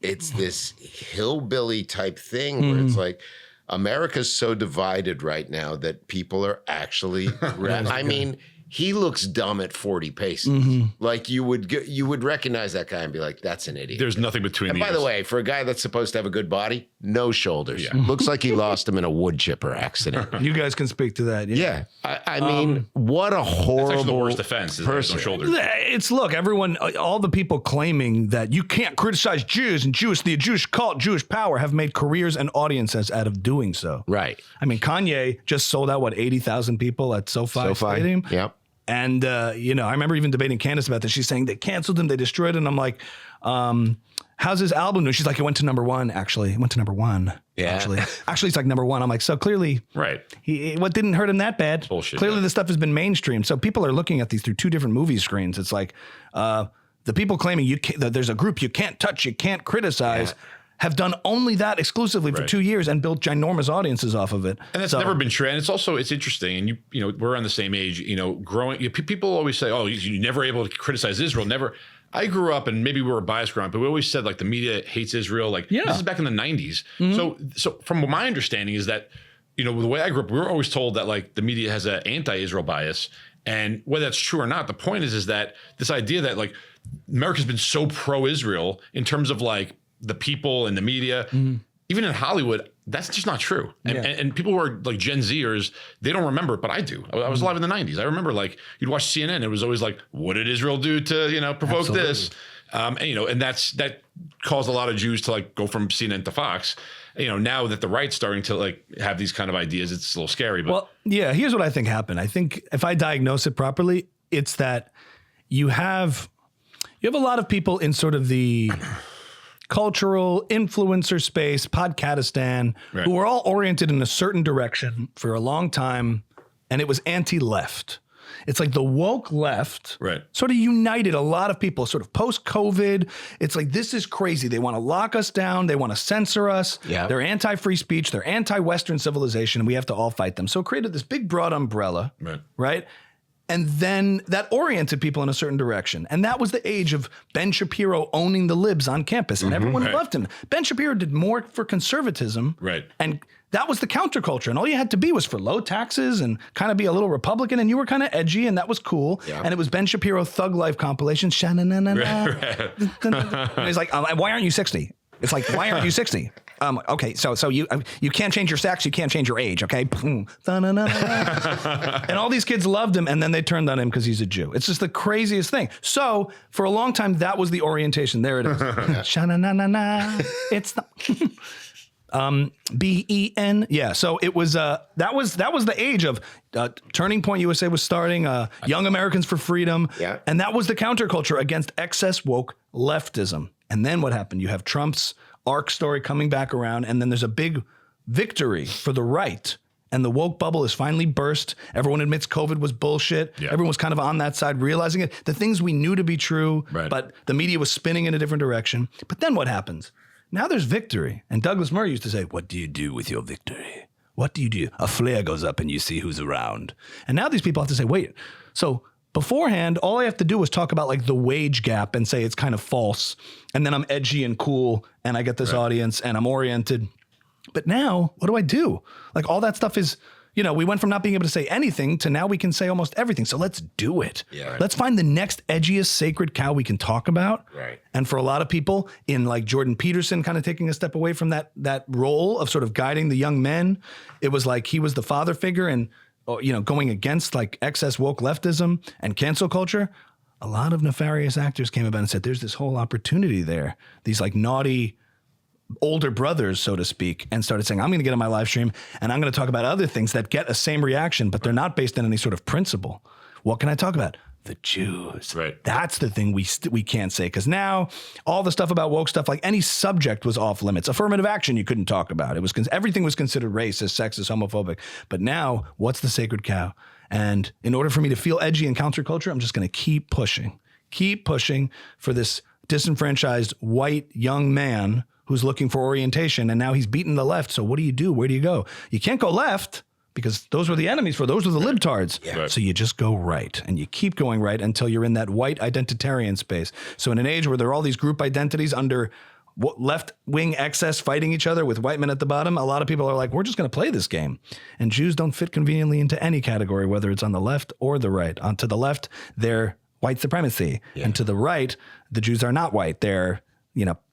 It's this hillbilly type thing where it's like, America's so divided right now that people are actually, I mean, he looks dumb at 40 paces. Like you would recognize that guy and be like, that's an idiot. There's nothing between And these. by the way, for a guy that's supposed to have a good body, no shoulders. Looks like he lost him in a wood chipper accident. You guys can speak to that. Yeah. I mean, what a horrible That's actually the worst offense is person. no shoulders. It's look, everyone, all the people claiming that you can't criticize Jews and the Jewish cult, Jewish power have made careers and audiences out of doing so. Right. I mean, Kanye just sold out, 80,000 people at SoFi Stadium? Yep. And, you know, I remember even debating Candace about this. She's saying they canceled him, they destroyed it. And I'm like, how's his album doing? She's like, it went to number one, actually. It went to number one, actually. Actually, it's like number one. I'm like, so clearly, Right. What didn't hurt him that bad? Bullshit, Clearly, this stuff has been mainstream. So people are looking at these through two different movie screens. It's like the people claiming that there's a group you can't touch, you can't criticize, have done only that exclusively for 2 years and built ginormous audiences off of it. And that's never been true. And it's interesting. And you know, we're on the same age. You know, growing. People always say, "Oh, you're never able to criticize Israel." Never. I grew up, and maybe we were biased growing up, but we always said like the media hates Israel. Like this is back in the '90s. So from my understanding is that, you know, the way I grew up, we were always told that like the media has an anti-Israel bias, and whether that's true or not, the point is that this idea that like America's been so pro-Israel in terms of like the people and the media, even in Hollywood, that's just not true. And people who are like Gen Zers, they don't remember it, but I do. I was alive in the 90s. I remember like you'd watch CNN. It was always like, what did Israel do to, you know, provoke this? And, you know, and that caused a lot of Jews to like go from CNN to Fox. You know, now that the right's starting to like have these kind of ideas, it's a little scary. But well, yeah, here's what I think happened. I think if I diagnose it properly, it's that you have a lot of people in sort of the cultural influencer space, Podcastistan, who were all oriented in a certain direction for a long time, and it was anti-left. It's like the woke left sort of united a lot of people sort of post-COVID. It's like, this is crazy. They want to lock us down. They want to censor us. They're anti-free speech. They're anti-Western civilization, and we have to all fight them. So it created this big, broad umbrella, right? And then that oriented people in a certain direction. And that was the age of Ben Shapiro owning the libs on campus. And everyone loved him. Ben Shapiro did more for conservatism. And that was the counterculture. And all you had to be was for low taxes and kind of be a little Republican. And you were kind of edgy. And that was cool. And it was Ben Shapiro Thug Life compilation. Sha-na-na-na-na. And he's like, why aren't you 60? It's like, why aren't you 60? Okay, so you can't change your sex, you can't change your age, okay? And all these kids loved him, and then they turned on him because he's a Jew. It's just the craziest thing. So for a long time, that was the orientation. There it is. Sha-na-na-na-na. It's the B-E-N. Yeah. So it was that was the age of Turning Point USA was starting. Young Americans for Freedom. And that was the counterculture against excess woke leftism. And then what happened? You have Trump's arc story coming back around, and then there's a big victory for the right. And the woke bubble is finally burst. Everyone admits COVID was bullshit. Everyone was kind of on that side, realizing it. The things we knew to be true, but the media was spinning in a different direction. But then what happens? Now there's victory. And Douglas Murray used to say, what do you do with your victory? What do you do? A flare goes up and you see who's around. And now these people have to say, wait, so beforehand, all I have to do is talk about like the wage gap and say it's kind of false. And then I'm edgy and cool and I get this audience and I'm oriented. But now what do I do? Like all that stuff is, you know, we went from not being able to say anything to now we can say almost everything. So let's do it. Let's find the next edgiest sacred cow we can talk about. And for a lot of people in like Jordan Peterson kind of taking a step away from that role of sort of guiding the young men, it was like he was the father figure and, you know, going against like excess woke leftism and cancel culture. A lot of nefarious actors came about and said, there's this whole opportunity there. These like naughty older brothers, so to speak, and started saying, I'm going to get on my live stream and I'm going to talk about other things that get a same reaction, but they're not based on any sort of principle. What can I talk about? The Jews. That's the thing we can't say, because now all the stuff about woke stuff, like any subject was off limits. Affirmative action you couldn't talk about. It was everything was considered racist, sexist, homophobic. But now, what's the sacred cow? And in order for me to feel edgy and counterculture, I'm just going to keep pushing for this disenfranchised white young man who's looking for orientation, and now he's beaten the left. So what do you do? Where do you go? You can't go left, because those were the enemies those were the libtards. So you just go right, and you keep going right until you're in that white identitarian space. So in an age where there are all these group identities under left-wing excess fighting each other with white men at the bottom, a lot of people are like, we're just going to play this game. And Jews don't fit conveniently into any category, whether it's on the left or the right. To the left, they're white supremacy. Yeah. And to the right, the Jews are not white. They're,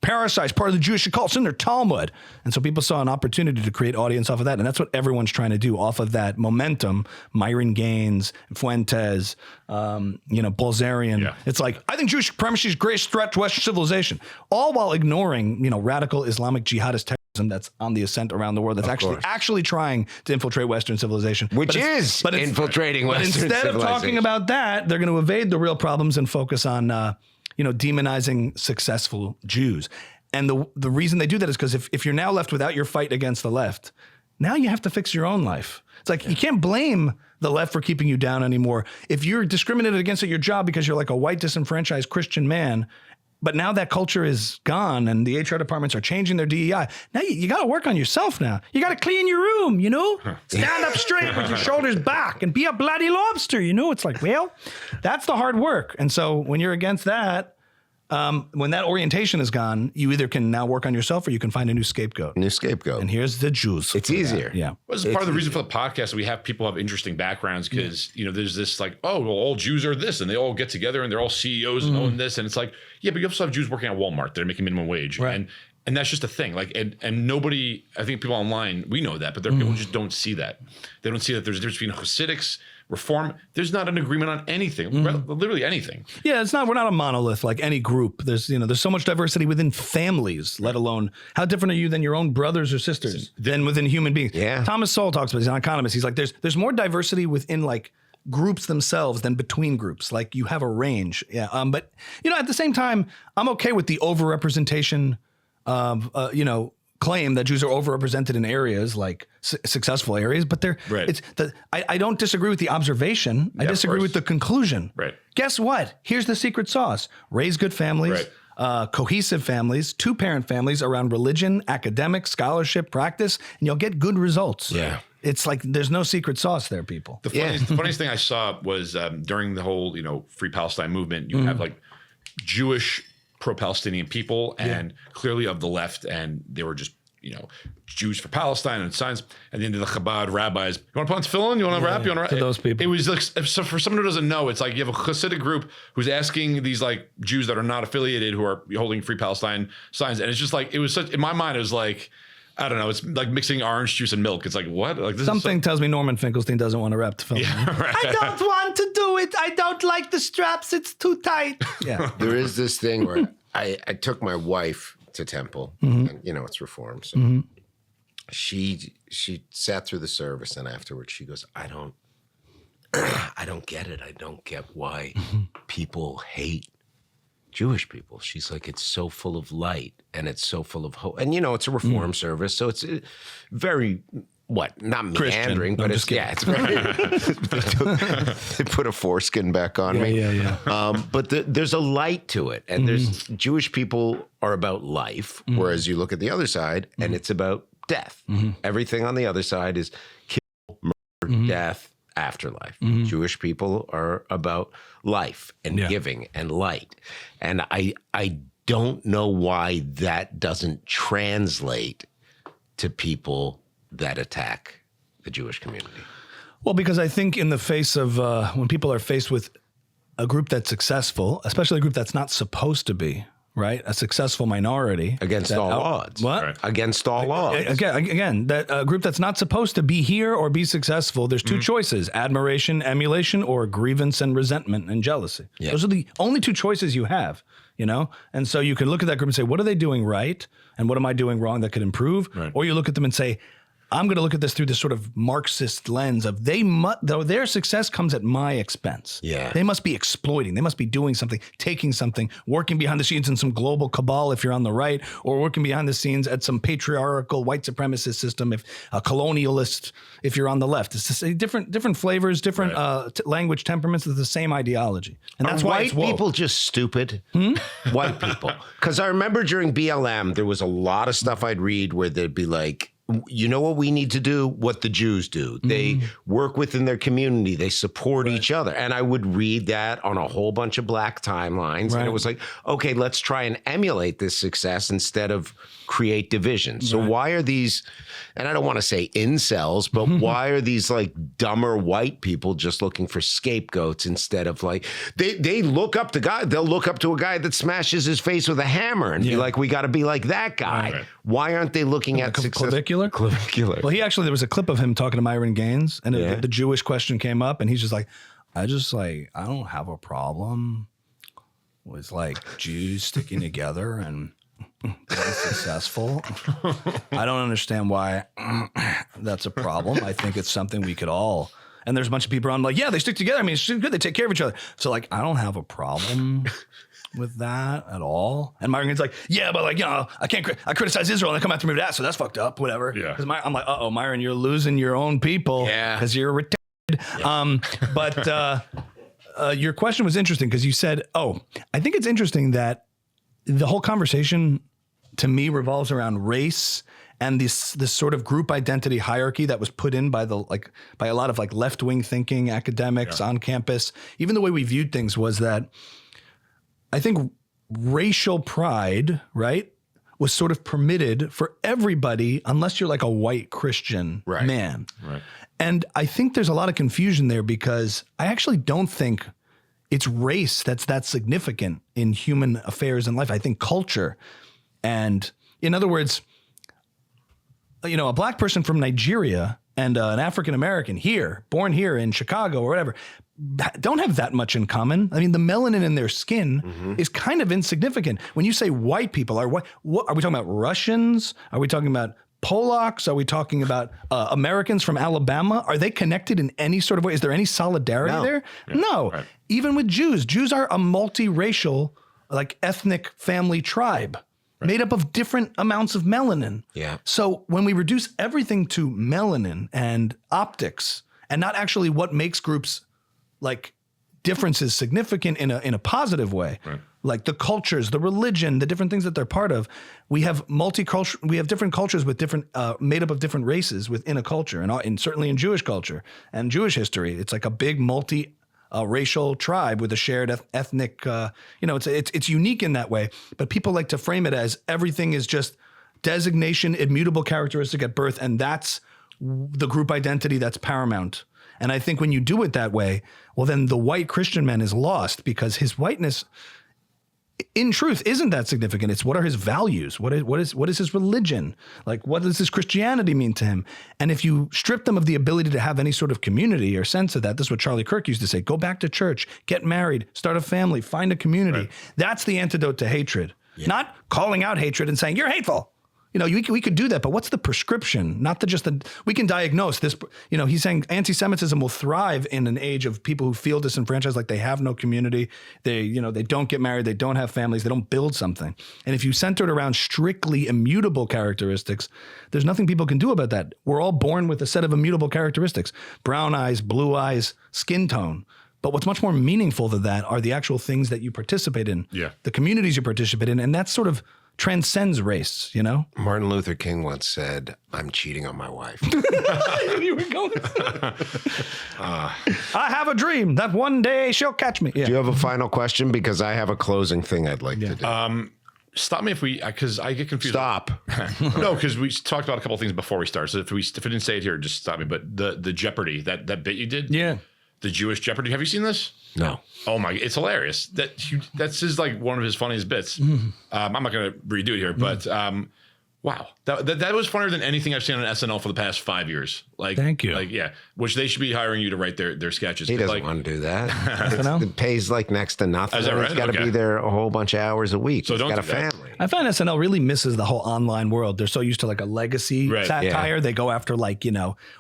parasites, part of the Jewish occult. It's in their Talmud. And so people saw an opportunity to create audience off of that. And that's what everyone's trying to do off of that momentum. Myron Gaines, Fuentes, Bolzarian. Yeah. It's like, I think Jewish supremacy is the greatest threat to Western civilization, all while ignoring, radical Islamic jihadist terrorism that's on the ascent around the world, that's actually trying to infiltrate Western civilization. Which is infiltrating Western civilization. But instead of talking about that, they're going to evade the real problems and focus on demonizing successful Jews. And the reason they do that is because if you're now left without your fight against the left, now you have to fix your own life. It's like you can't blame the left for keeping you down anymore. If you're discriminated against at your job because you're like a white disenfranchised Christian man, but now that culture is gone and the HR departments are changing their DEI. Now you got to work on yourself now. You got to clean your room, Stand up straight with your shoulders back and be a bloody lobster, It's like, well, that's the hard work. And so when you're against that, when that orientation is gone, you either can now work on yourself or you can find a new scapegoat. And here's the Jews. It's easier. That. Yeah. Well, this is part of the reason for the podcast that we have people have interesting backgrounds because, there's this like, oh, well, all Jews are this and they all get together and they're all CEOs and own this. And it's like, yeah, but you also have Jews working at Walmart. They're making minimum wage. Right. And that's just a thing. Like, and nobody, I think people online, we know that, but there are people who just don't see that. They don't see that there's a difference between Hasidics, Reform. There's not an agreement on anything, literally anything. Yeah, we're not a monolith like any group. There's so much diversity within families, let alone how different are you than your own brothers or sisters than within human beings. Yeah. Thomas Sowell talks about, he's an economist. He's like, there's more diversity within like groups themselves than between groups. Like you have a range. Yeah. But at the same time, I'm okay with the overrepresentation of, claim that Jews are overrepresented in areas like successful areas, but I don't disagree with the observation. I disagree with the conclusion. Right. Guess what? Here's the secret sauce. Raise good families, cohesive families, 2-parent families around religion, academic, scholarship, practice, and you'll get good results. Yeah. It's like there's no secret sauce there, people. The funniest thing I saw was during the whole, Free Palestine movement, you have like Jewish pro-Palestinian people and clearly of the left, and they were just, Jews for Palestine and signs, and then the Chabad rabbis. You want to put on tefillin? You want to rap? You want to rap? To those people. It was like, so for someone who doesn't know, it's like you have a Hasidic group who's asking these like Jews that are not affiliated who are holding Free Palestine signs, and it's just like, it was such, in my mind, it was like, I don't know. It's like mixing orange juice and milk. It's like, what? Like Something tells me Norman Finkelstein doesn't want to rap tefillin. Yeah, right. I don't want to do it. I don't like the straps. It's too tight. Yeah. There is this thing where I took my wife to temple, and it's Reform. So she sat through the service, and afterwards she goes, I don't get it. I don't get why people hate Jewish people. She's like, it's so full of light and it's so full of hope. And it's a Reform service, so it's very not meandering, but it's very. They put a foreskin back on me. Yeah. But there's a light to it, and there's Jewish people are about life, whereas you look at the other side, and it's about death. Everything on the other side is kill, murder, death, afterlife. Jewish people are about life and giving and light, and I don't know why that doesn't translate to people that attack the Jewish community. Well, because I think in the face of when people are faced with a group that's successful, especially a group that's not supposed to be, right? A successful minority. Against all odds. What? Right. Against all odds. Again, that group that's not supposed to be here or be successful, there's two choices: admiration, emulation, or grievance and resentment and jealousy. Yeah. Those are the only two choices you have, And so you can look at that group and say, what are they doing right? And what am I doing wrong that could improve? Right. Or you look at them and say, I'm going to look at this through this sort of Marxist lens of though their success comes at my expense. Yeah. They must be exploiting. They must be doing something, taking something, working behind the scenes in some global cabal if you're on the right, or working behind the scenes at some patriarchal white supremacist system, if a colonialist, if you're on the left. It's just different flavors, different language temperaments with the same ideology. And that's why white people just stupid. White people. Because I remember during BLM, there was a lot of stuff I'd read where they'd be like, you know what we need to do? What the Jews do. They work within their community. They support each other. And I would read that on a whole bunch of black timelines. And it was like, okay, let's try and emulate this success instead of create division. So why are these, and I don't want to say incels, but why are these like dumber white people just looking for scapegoats instead of like, they look up to God, they'll look up to a guy that smashes his face with a hammer and be like, we got to be like that guy. Right. Why aren't they looking at success? Clavicular. Well, there was a clip of him talking to Myron Gaines, and the Jewish question came up, and he's just like, I don't have a problem with like Jews sticking together and being successful. I don't understand why that's a problem. I think it's something we could all. And there's a bunch of people around like, yeah, they stick together. I mean, it's good. They take care of each other. So like, I don't have a problem with that at all. And Myron's like, yeah, but like, you know, I criticize Israel and they come after me with that. So that's fucked up, whatever. Yeah. Because I'm like, uh-oh, Myron, you're losing your own people. Yeah. Because you're retarded. Yeah. But your question was interesting because you said, I think it's interesting that the whole conversation to me revolves around race and this sort of group identity hierarchy that was put in by a lot of like left-wing thinking academics on campus. Even the way we viewed things was that I think racial pride, right, was sort of permitted for everybody unless you're like a white Christian man. Right. And I think there's a lot of confusion there because I actually don't think it's race that's that significant in human affairs and life. I think culture. And in other words, you know, a black person from Nigeria and an African-American here, born here in Chicago or whatever, don't have that much in common. I mean, the melanin in their skin is kind of insignificant. When you say white people, what are we talking about? Russians? Are we talking about Polacks? Are we talking about Americans from Alabama? Are they connected in any sort of way? Is there any solidarity there? Yeah, no. Right. Even with Jews are a multiracial, like ethnic family tribe. Made up of different amounts of melanin. Yeah. So when we reduce everything to melanin and optics and not actually what makes groups like differences significant in a positive way, like the cultures, the religion, the different things that they're part of, we have we have different cultures with different, made up of different races within a culture and certainly in Jewish culture and Jewish history. It's like a big racial tribe with a shared ethnic, it's unique in that way, but people like to frame it as everything is just designation, immutable characteristic at birth, and that's the group identity that's paramount. And I think when you do it that way, well, then the white Christian man is lost because his whiteness, in truth, isn't that significant. It's what are his values? What is his religion? Like, what does his Christianity mean to him? And if you strip them of the ability to have any sort of community or sense of that, this is what Charlie Kirk used to say, go back to church, get married, start a family, find a community. Right. That's the antidote to hatred. Yeah. Not calling out hatred and saying, you're hateful. You know, we could do that, but what's the prescription? Not we can diagnose this. You know, he's saying anti-Semitism will thrive in an age of people who feel disenfranchised, like they have no community. They don't get married. They don't have families. They don't build something. And if you center it around strictly immutable characteristics, there's nothing people can do about that. We're all born with a set of immutable characteristics: brown eyes, blue eyes, skin tone. But what's much more meaningful than that are the actual things that you participate in, the communities you participate in, and that's sort of transcends race, you know? Martin Luther King once said, I'm cheating on my wife. You were going I have a dream that one day she'll catch me. Yeah. Do you have a final question? Because I have a closing thing I'd like to do. Stop me because I get confused. Stop. No, because we talked about a couple of things before we start. So if I didn't say it here, just stop me. But the Jeopardy, that bit you did? Yeah. The Jewish Jeopardy. Have you seen this? No. Oh my! It's hilarious. That's his like one of his funniest bits. I'm not going to redo it here, but wow, that was funnier than anything I've seen on SNL for the past 5 years. Like, thank you. Like, yeah, which they should be hiring you to write their sketches. He doesn't want to do that. It pays like next to nothing. Is that right? He's got to be there a whole bunch of hours a week. So he's got a that. family. I find SNL really misses the whole online world. They're so used to like a legacy satire. Yeah. They go after like,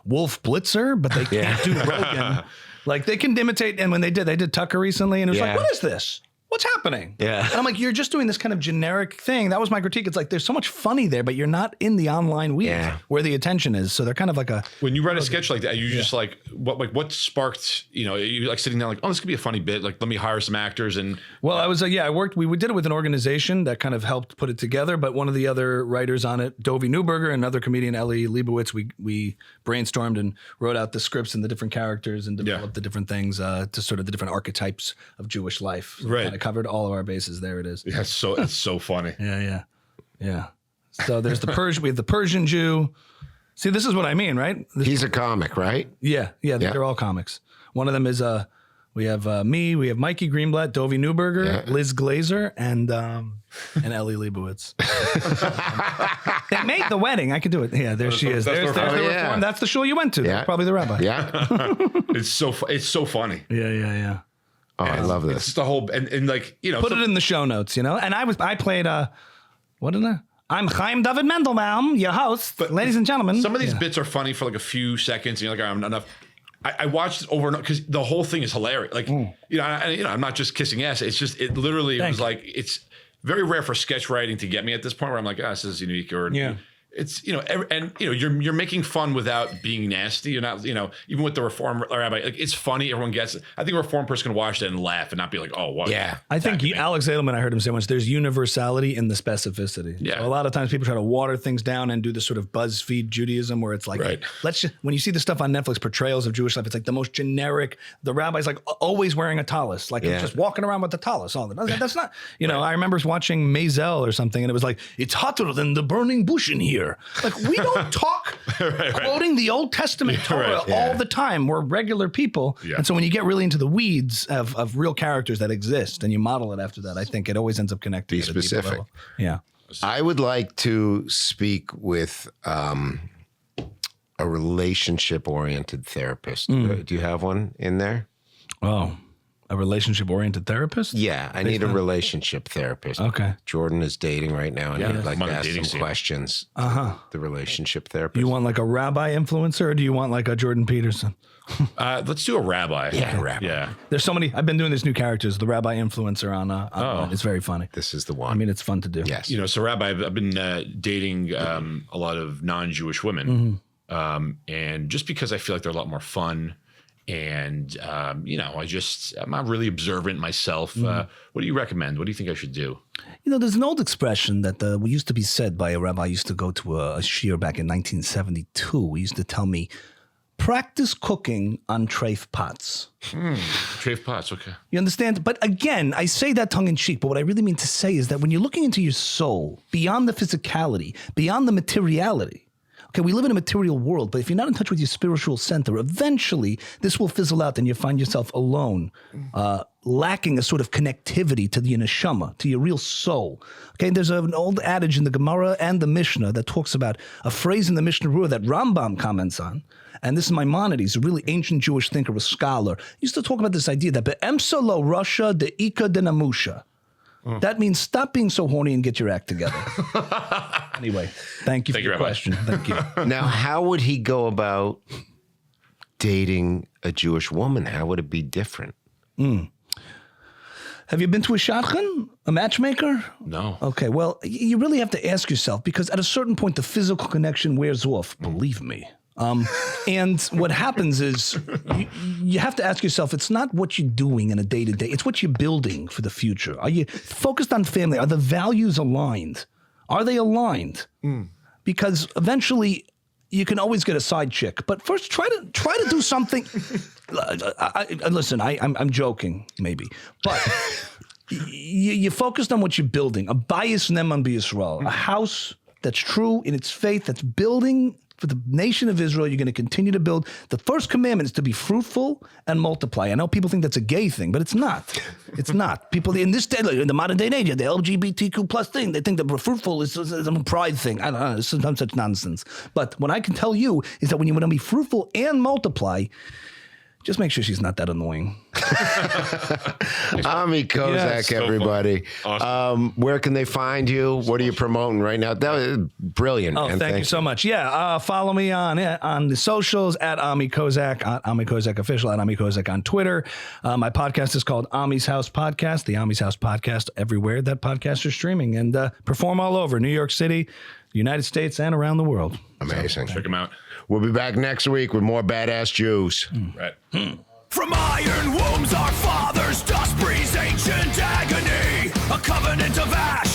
Wolf Blitzer, but they can't do Rogan. Like they can imitate, and when they did Tucker recently, and it was like, what is this? what's happening? Yeah. And I'm like, you're just doing this kind of generic thing. That was my critique. It's like, there's so much funny there, but you're not in the online weeds where the attention is. So they're kind of like a... When you write a sketch like that, you just like, what sparked, you like sitting down like, oh, this could be a funny bit. Like, let me hire some actors and... Well, I was, we did it with an organization that kind of helped put it together. But one of the other writers on it, Dovie Newberger, and another comedian, Ellie Leibovitz, we brainstormed and wrote out the scripts and the different characters and developed the different things to sort of the different archetypes of Jewish life. So right. Kind of covered all of our bases. There it is. Yeah, it's so funny. Yeah. So there's the Persian. We have the Persian Jew. See, this is what I mean, right? He's a comic, right? Yeah. They're all comics. One of them is we have me, we have Mikey Greenblatt, Dovie Newberger, Liz Glazer, and Ellie Leibovitz. They made the wedding. I could do it. Yeah, there she is. There's the reform. That's the shul you went to. That's probably the rabbi. Yeah. It's so funny. Yeah. Oh, I love this. It's the whole and like put it in the show notes, And I played what in there? I'm Chaim David Mendelbaum, your host, ladies and gentlemen. Some of these bits are funny for like a few seconds, and you're like, all right, I'm enough. I watched it over and over because the whole thing is hilarious. Like, I'm not just kissing ass. It's just it was like it's very rare for sketch writing to get me at this point where I'm like, this is unique or it's you're making fun without being nasty. You're not even with the Reform rabbi, like it's funny. Everyone gets it. I think a Reform person can watch that and laugh and not be like, oh, what? Yeah, I think Alex Edelman. I heard him say once. There's universality in the specificity. Yeah, so a lot of times people try to water things down and do this sort of BuzzFeed Judaism where it's like, let's just when you see the stuff on Netflix portrayals of Jewish life, it's like the most generic. The rabbi's like always wearing a tallis, like just walking around with the tallis. All that. That's not. I remember watching Maisel or something, and it was like it's hotter than the burning bush in here. Like we don't talk quoting the Old Testament Torah all the time. We're regular people. Yeah. And so when you get really into the weeds of real characters that exist and you model it after that, I think it always ends up connecting. Be specific. Yeah. I would like to speak with a relationship-oriented therapist. Do you have one in there? Oh, a relationship-oriented therapist? Yeah, I need a relationship therapist. Okay. Jordan is dating right now, and I'd like to ask some questions. The relationship therapist. Do you want like a rabbi influencer, or do you want like a Jordan Peterson? Let's do a rabbi. Yeah, a rabbi. Yeah. There's so many. I've been doing this new characters. The rabbi influencer on it's very funny. This is the one. I mean, it's fun to do. Yes. So rabbi, I've been dating a lot of non-Jewish women, and just because I feel like they're a lot more fun. And, I'm not really observant myself. What do you recommend? What do you think I should do? There's an old expression that used to be said by a rabbi. I used to go to a shiur back in 1972. He used to tell me, practice cooking on treif pots. Treif pots, okay. You understand? But again, I say that tongue in cheek, but what I really mean to say is that when you're looking into your soul, beyond the physicality, beyond the materiality, okay, we live in a material world, but if you're not in touch with your spiritual center, eventually this will fizzle out and you find yourself alone, lacking a sort of connectivity to the neshama, to your real soul. Okay, there's an old adage in the Gemara and the Mishnah that talks about a phrase in the Mishnah Rua that Rambam comments on, and this is Maimonides, a really ancient Jewish thinker, a scholar, used to talk about this idea that be'emsa lo rasha de'ika denamusha. That means stop being so horny and get your act together. Anyway, thank you for your question. Thank you. Now, how would he go about dating a Jewish woman? How would it be different? Have you been to a shadchan, a matchmaker? No. Okay, well, you really have to ask yourself, because at a certain point, the physical connection wears off, believe me. And what happens is you have to ask yourself, it's not what you're doing in a day-to-day, it's what you're building for the future. Are you focused on family? Are the values aligned? Are they aligned? Because eventually you can always get a side chick, but first try to do something. Listen, I'm joking, maybe, but you're focused on what you're building. A bayis neman b'Yisrael, a house that's true in its faith, that's building for the nation of Israel. You're going to continue to build. The first commandment is to be fruitful and multiply. I know people think that's a gay thing, but it's not. It's not. People in this day, like in the modern day and age, the LGBTQ plus thing, they think that fruitful is a pride thing. I don't know. It's sometimes such nonsense. But what I can tell you is that when you want to be fruitful and multiply, just make sure she's not that annoying. Ami Kozak, Yes. So everybody. Awesome. Where can they find you? What are you promoting right now? That was brilliant. Oh, and thank you so much. Yeah, follow me on the socials at Ami Kozak, Ami Kozak Official, at Ami Kozak on Twitter. My podcast is called Ami's House Podcast, the Ami's House Podcast, everywhere that podcasts are streaming, and perform all over New York City, the United States, and around the world. Amazing. Check them out. We'll be back next week with more badass Jews. Right. From iron wombs our fathers, dust breeze ancient agony, a covenant of ash